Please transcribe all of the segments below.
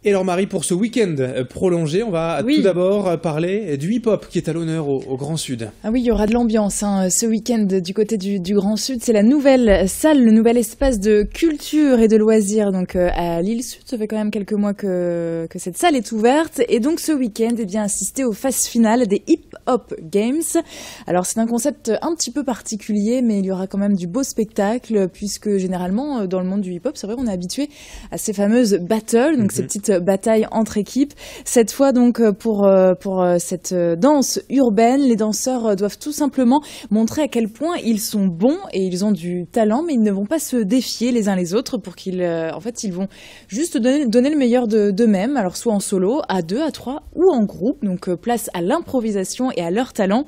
Et alors Marie, pour ce week-end prolongé, on va tout d'abord parler du hip-hop qui est à l'honneur au Grand Sud. Ah oui, il y aura de l'ambiance ce week-end du côté du Grand Sud. C'est la nouvelle salle, le nouvel espace de culture et de loisirs donc à l'île Sud. Ça fait quand même quelques mois que cette salle est ouverte. Et donc ce week-end, assister aux phases finales des Hip-Hop Games. Alors c'est un concept un petit peu particulier, mais il y aura quand même du beau spectacle, puisque généralement dans le monde du hip-hop, c'est vrai qu'on est habitué à ces fameuses battles, donc ces petites bataille entre équipes. Cette fois donc pour cette danse urbaine, les danseurs doivent tout simplement montrer à quel point ils sont bons et ils ont du talent, mais ils ne vont pas se défier les uns les autres pour qu'ils ils vont juste donner le meilleur d'eux-mêmes, alors soit en solo, à 2, à 3 ou en groupe. Donc place à l'improvisation et à leur talent.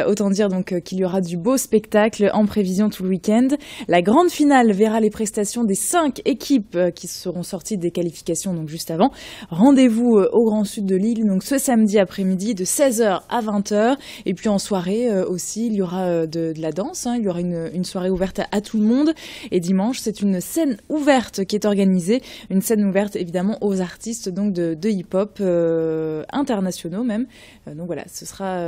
Autant dire donc qu'il y aura du beau spectacle en prévision tout le week-end. La grande finale verra les prestations des 5 équipes qui seront sorties des qualifications donc juste avant. Rendez-vous au Grand Sud de l'île, donc ce samedi après-midi de 16h à 20h. Et puis en soirée aussi, il y aura de la danse. Il y aura une soirée ouverte à tout le monde. Et dimanche, c'est une scène ouverte qui est organisée. Une scène ouverte évidemment aux artistes donc de hip-hop internationaux même. Donc voilà, ce sera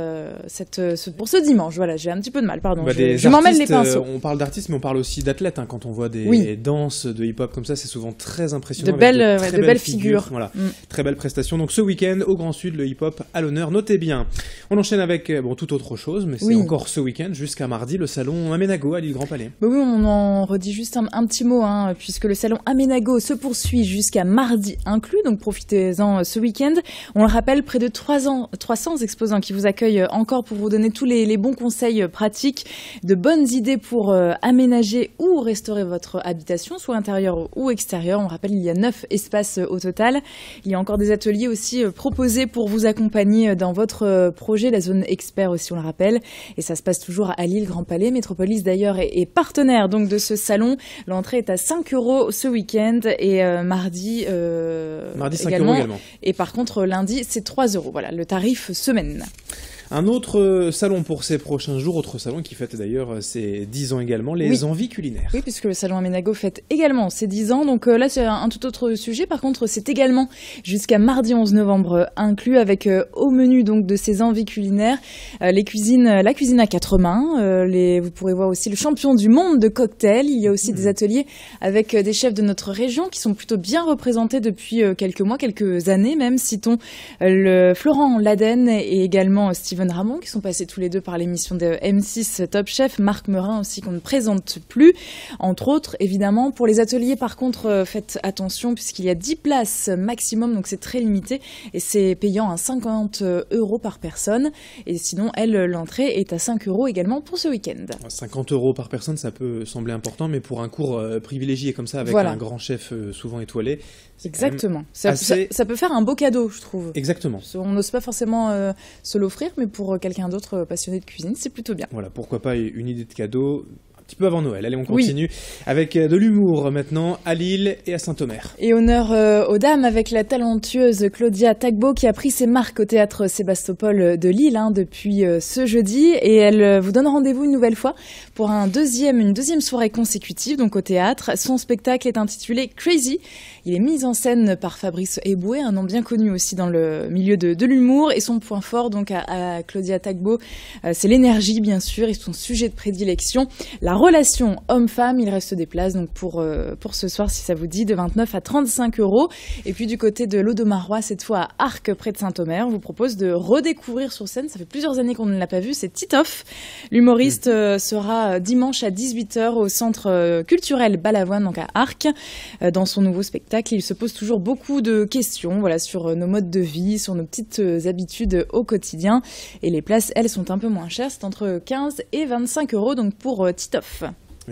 pour ce dimanche. Voilà, j'ai un petit peu de mal, pardon. Je m'emmène les pinceaux. On parle d'artistes, mais on parle aussi d'athlètes. Quand on voit des danses de hip-hop comme ça, c'est souvent très impressionnant. De belles figures. Voilà, très belle prestation. Donc ce week-end au Grand Sud, le hip-hop à l'honneur. Notez bien. On enchaîne avec tout autre chose, mais c'est encore ce week-end jusqu'à mardi le salon Aménago à l'île Grand Palais. Oui, on en redit juste un petit mot, puisque le salon Aménago se poursuit jusqu'à mardi inclus. Donc profitez-en ce week-end. On le rappelle, près de 300 exposants qui vous accueillent encore pour vous donner tous les bons conseils pratiques, de bonnes idées pour aménager ou restaurer votre habitation, soit intérieure ou extérieure. On rappelle, il y a 9 espaces au total. Il y a encore des ateliers aussi proposés pour vous accompagner dans votre projet, la zone expert aussi, on le rappelle. Et ça se passe toujours à l'île Grand Palais. Métropolis d'ailleurs est partenaire donc de ce salon. L'entrée est à 5 € ce week-end et mardi 5 € également. Et par contre lundi c'est 3 €. Voilà le tarif semaine. Un autre salon pour ces prochains jours, autre salon qui fête d'ailleurs ses 10 ans également, les envies culinaires. Oui, puisque le salon Aménago fête également ses 10 ans. Donc là, c'est un tout autre sujet. Par contre, c'est également jusqu'à mardi 11 novembre inclus, avec au menu donc de ces envies culinaires, la cuisine à 4 mains. Vous pourrez voir aussi le champion du monde de cocktails. Il y a aussi des ateliers avec des chefs de notre région qui sont plutôt bien représentés depuis quelques mois, quelques années même. Citons le Florent Laden et également Steven Ramon, qui sont passés tous les deux par l'émission de M6 Top Chef, Marc Meurin aussi qu'on ne présente plus, entre autres évidemment. Pour les ateliers par contre, faites attention puisqu'il y a 10 places maximum, donc c'est très limité et c'est payant à 50 € par personne. Et sinon, l'entrée est à 5 € également pour ce week-end. 50 € par personne, ça peut sembler important, mais pour un cours privilégié comme ça avec un grand chef souvent étoilé, exactement. Ça peut faire un beau cadeau, je trouve. Exactement. On n'ose pas forcément se l'offrir, mais pour quelqu'un d'autre passionné de cuisine, c'est plutôt bien. Voilà, pourquoi pas une idée de cadeau un petit peu avant Noël. Allez, on continue avec de l'humour maintenant à Lille et à Saint-Omer. Et honneur aux dames avec la talentueuse Claudia Tagbo qui a pris ses marques au théâtre Sébastopol de Lille depuis ce jeudi. Et elle vous donne rendez-vous une nouvelle fois pour une deuxième soirée consécutive donc au théâtre. Son spectacle est intitulé Crazy. Il est mis en scène par Fabrice Eboué, un nom bien connu aussi dans le milieu de l'humour. Et son point fort donc à Claudia Tagbo, c'est l'énergie bien sûr et son sujet de prédilection, la relation homme-femme. Il reste des places donc pour ce soir si ça vous dit, de 29 à 35 €. Et puis du côté de l'Audomarois, cette fois à Arques près de Saint-Omer, on vous propose de redécouvrir sur scène, ça fait plusieurs années qu'on ne l'a pas vu, c'est Titoff. L'humoriste sera dimanche à 18h au centre culturel Balavoine donc à Arques. Dans son nouveau spectacle, il se pose toujours beaucoup de questions sur nos modes de vie, sur nos petites habitudes au quotidien. Et les places, elles, sont un peu moins chères, c'est entre 15 et 25 € donc pour Titoff.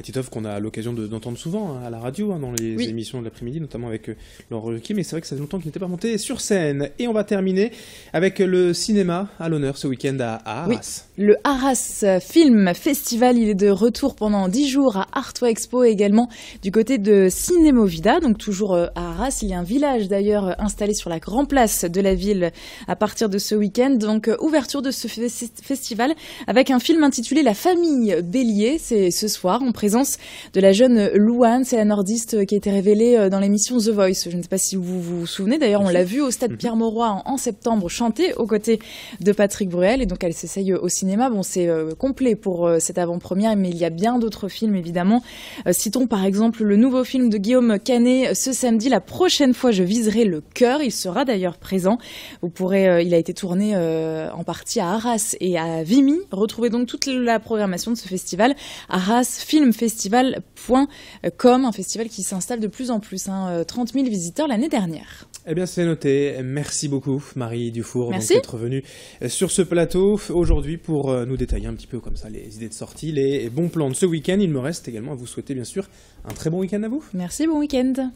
Titoff qu'on a l'occasion d'entendre souvent à la radio, dans les émissions de l'après-midi, notamment avec Laurent Ruquier, mais c'est vrai que ça fait longtemps qu'il n'était pas monté sur scène. Et on va terminer avec le cinéma à l'honneur ce week-end à Arras. Oui, le Arras Film Festival, il est de retour pendant 10 jours à Artois Expo et également du côté de Cinémovida, donc toujours à Arras. Il y a un village d'ailleurs installé sur la grande place de la ville à partir de ce week-end. Donc ouverture de ce festival avec un film intitulé La famille Bélier, c'est ce soir. On présence de la jeune Louane, c'est la nordiste qui a été révélée dans l'émission The Voice. Je ne sais pas si vous vous souvenez, d'ailleurs on l'a vue au stade Pierre-Mauroy en septembre chanter aux côtés de Patrick Bruel, et donc elle s'essaye au cinéma. Bon, c'est complet pour cette avant-première, mais il y a bien d'autres films évidemment. Citons par exemple le nouveau film de Guillaume Canet ce samedi, La prochaine fois je viserai le cœur. Il sera d'ailleurs présent. Vous pourrez, il a été tourné en partie à Arras et à Vimy. Retrouvez donc toute la programmation de ce festival, arrasfilmfestival.com, un festival qui s'installe de plus en plus, 30 000 visiteurs l'année dernière. Eh bien, c'est noté. Merci beaucoup, Marie Dufour, d'être venue sur ce plateau aujourd'hui pour nous détailler un petit peu comme ça les idées de sortie, les bons plans de ce week-end. Il me reste également à vous souhaiter, bien sûr, un très bon week-end à vous. Merci, bon week-end.